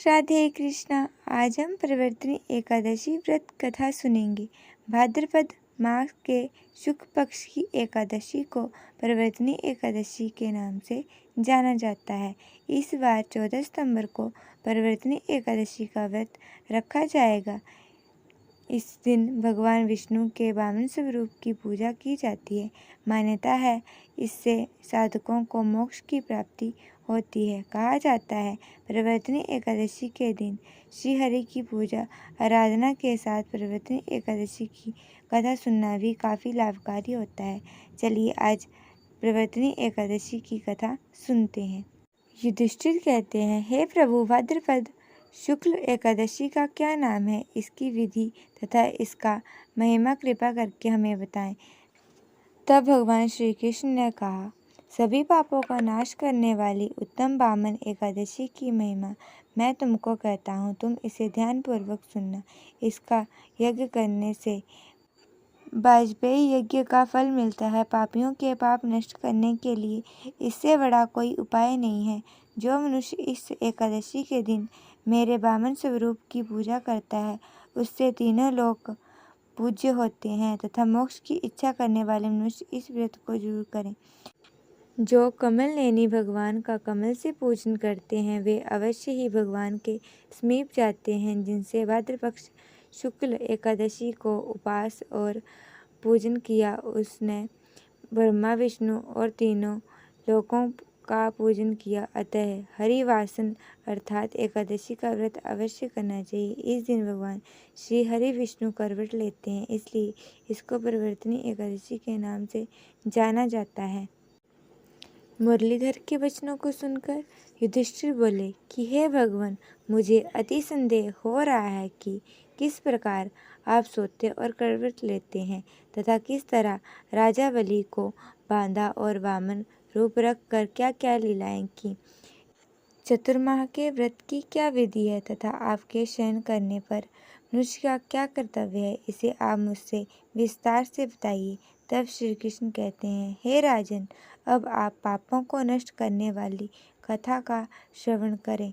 राधे कृष्णा। आज हम प्रवर्तनी एकादशी व्रत कथा सुनेंगे। भाद्रपद मास के शुक्ल पक्ष की एकादशी को प्रवर्तनी एकादशी के नाम से जाना जाता है। इस बार 14 सितंबर को प्रवर्तनी एकादशी का व्रत रखा जाएगा। इस दिन भगवान विष्णु के वामन स्वरूप की पूजा की जाती है। मान्यता है इससे साधकों को मोक्ष की प्राप्ति होती है। कहा जाता है प्रवर्तनी एकादशी के दिन श्री हरि की पूजा आराधना के साथ प्रवर्तनी एकादशी की कथा सुनना भी काफ़ी लाभकारी होता है। चलिए आज प्रवर्तनी एकादशी की कथा सुनते हैं। युधिष्ठिर कहते हैं, हे प्रभु, भाद्रपद शुक्ल एकादशी का क्या नाम है? इसकी विधि तथा इसका महिमा कृपा करके हमें बताएं। तब भगवान श्री कृष्ण ने कहा, सभी पापों का नाश करने वाली उत्तम वामन एकादशी की महिमा मैं तुमको कहता हूँ, तुम इसे ध्यानपूर्वक सुनना। इसका यज्ञ करने से वाजपेयी यज्ञ का फल मिलता है। पापियों के पाप नष्ट करने के लिए इससे बड़ा कोई उपाय नहीं है। जो मनुष्य इस एकादशी के दिन मेरे वामन स्वरूप की पूजा करता है, उससे तीनों लोक पूज्य होते हैं तथा मोक्ष की इच्छा करने वाले मनुष्य इस व्रत को जरूर करें। जो कमल नयनी भगवान का कमल से पूजन करते हैं, वे अवश्य ही भगवान के समीप जाते हैं। जिनसे भाद्रपक्ष शुक्ल एकादशी को उपास और पूजन किया, उसने ब्रह्मा विष्णु और तीनों लोकों का पूजन किया। अतः हरिवासन अर्थात एकादशी का व्रत अवश्य करना चाहिए। इस दिन भगवान श्री हरि विष्णु करवट लेते हैं, इसलिए इसको प्रवर्तनी एकादशी के नाम से जाना जाता है। मुरलीधर के वचनों को सुनकर युधिष्ठिर बोले कि हे भगवान, मुझे अति संदेह हो रहा है कि किस प्रकार आप सोते और करवट लेते हैं तथा किस तरह राजा बलि को बांधा और वामन रूप रख कर क्या क्या लीलाएं की। चतुर्माह के व्रत की क्या विधि है तथा आपके शयन करने पर मनुष्य का क्या कर्तव्य है, इसे आप मुझसे विस्तार से बताइए। तब श्री कृष्ण कहते हैं, हे राजन, अब आप पापों को नष्ट करने वाली कथा का श्रवण करें।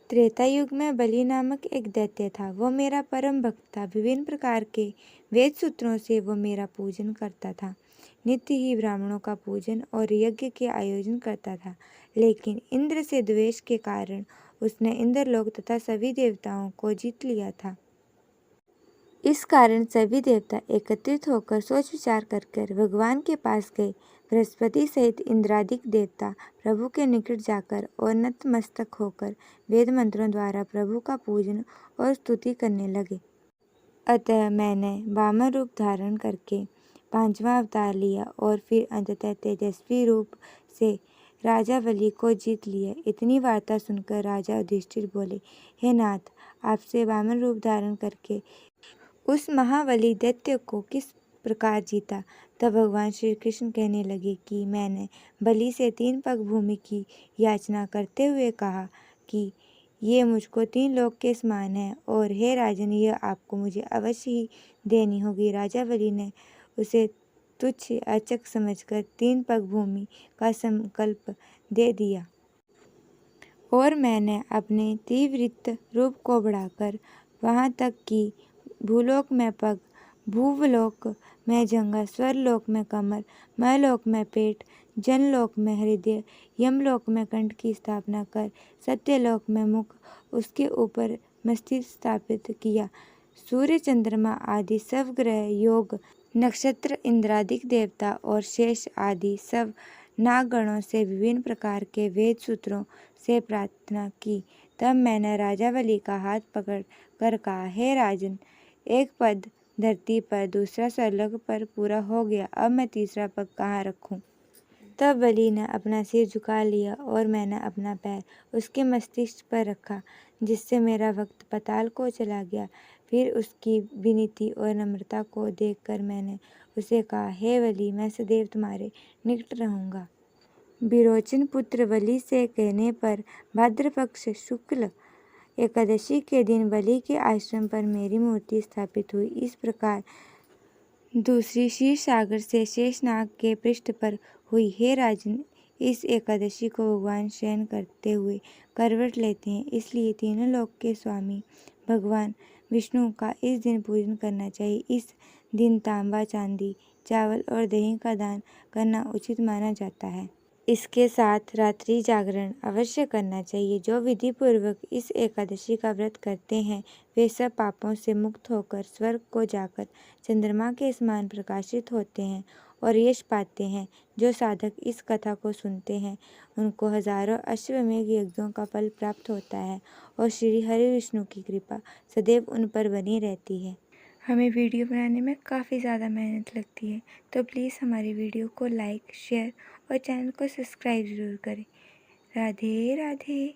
त्रेता युग में बलि नामक एक दैत्य था। वो मेरा परम भक्त था। विभिन्न प्रकार के वेद सूत्रों से वो मेरा पूजन करता था। नित्य ही ब्राह्मणों का पूजन और यज्ञ के आयोजन करता था। लेकिन इंद्र से द्वेष के कारण उसने इंद्रलोक तथा सभी देवताओं को जीत लिया था। इस कारण सभी देवता एकत्रित होकर सोच विचार कर भगवान के पास गए। बृहस्पति सहित इंद्रादिक देवता प्रभु के निकट जाकर और नतमस्तक होकर वेद मंत्रों द्वारा प्रभु का पूजन और स्तुति करने लगे। अतः मैंने वामन रूप धारण करके 5वां अवतार लिया और फिर अंततः तेजस्वी रूप से राजा बलि को जीत लिया। इतनी वार्ता सुनकर राजा युधिष्ठिर बोले, हे नाथ, आपसे वामन रूप धारण करके उस महाबली दैत्य को किस प्रकार जीता। तब भगवान श्री कृष्ण कहने लगे कि मैंने बलि से 3 पग भूमि की याचना करते हुए कहा कि ये मुझको 3 लोक के समान है और हे राजन, यह आपको मुझे अवश्य ही देनी होगी। राजा बलि ने उसे तुच्छ अचक समझकर 3 पग भूमि का संकल्प दे दिया और मैंने अपने तीव्रित रूप को बढ़ाकर वहाँ तक कि भूलोक में पग, भूवलोक में जंघा, स्वर्लोक में कमर, मयलोक में पेट, जनलोक में हृदय, यमलोक में कंठ की स्थापना कर सत्यलोक में मुख, उसके ऊपर मस्तिष्क स्थापित किया। सूर्य, चंद्रमा आदि सब ग्रह, योग, नक्षत्र, इंद्रादिक देवता और शेष आदि सब नागगणों से विभिन्न प्रकार के वेद सूत्रों से प्रार्थना की। तब मैंने राजा बलि का हाथ पकड़ कर कहा, हे राजन, एक पद धरती पर, दूसरा स्वर्लोक पर पूरा हो गया। अब मैं तीसरा पग कहाँ रखूं? तब बलि ने अपना सिर झुका लिया और मैंने अपना पैर उसके मस्तिष्क पर रखा, जिससे मेरा भक्त पाताल को चला गया। फिर उसकी विनीति और नम्रता को देखकर मैंने उसे कहा, हे बलि, मैं सदैव तुम्हारे निकट रहूंगा। विरोचन पुत्र बलि से कहने पर भाद्रपक्ष शुक्ल एकादशी के दिन बलि के आश्रम पर मेरी मूर्ति स्थापित हुई। इस प्रकार दूसरी क्षीर सागर से शेषनाग के पृष्ठ पर हुई। हे राजन, इस एकादशी को भगवान शयन करते हुए करवट लेते हैं, इसलिए तीनों लोक के स्वामी भगवान विष्णु का इस दिन पूजन करना चाहिए। इस दिन तांबा, चांदी, चावल और दही का दान करना उचित माना जाता है। इसके साथ रात्रि जागरण अवश्य करना चाहिए। जो विधि पूर्वक इस एकादशी का व्रत करते हैं वे सब पापों से मुक्त होकर स्वर्ग को जाकर चंद्रमा के समान प्रकाशित होते हैं और यश पाते हैं। जो साधक इस कथा को सुनते हैं उनको हजारों अश्वमेघ यज्ञों का फल प्राप्त होता है और श्री हरि विष्णु की कृपा सदैव उन पर बनी रहती है। हमें वीडियो बनाने में काफ़ी ज़्यादा मेहनत लगती है, तो प्लीज़ हमारी वीडियो को लाइक, शेयर और चैनल को सब्सक्राइब ज़रूर करें। राधे राधे।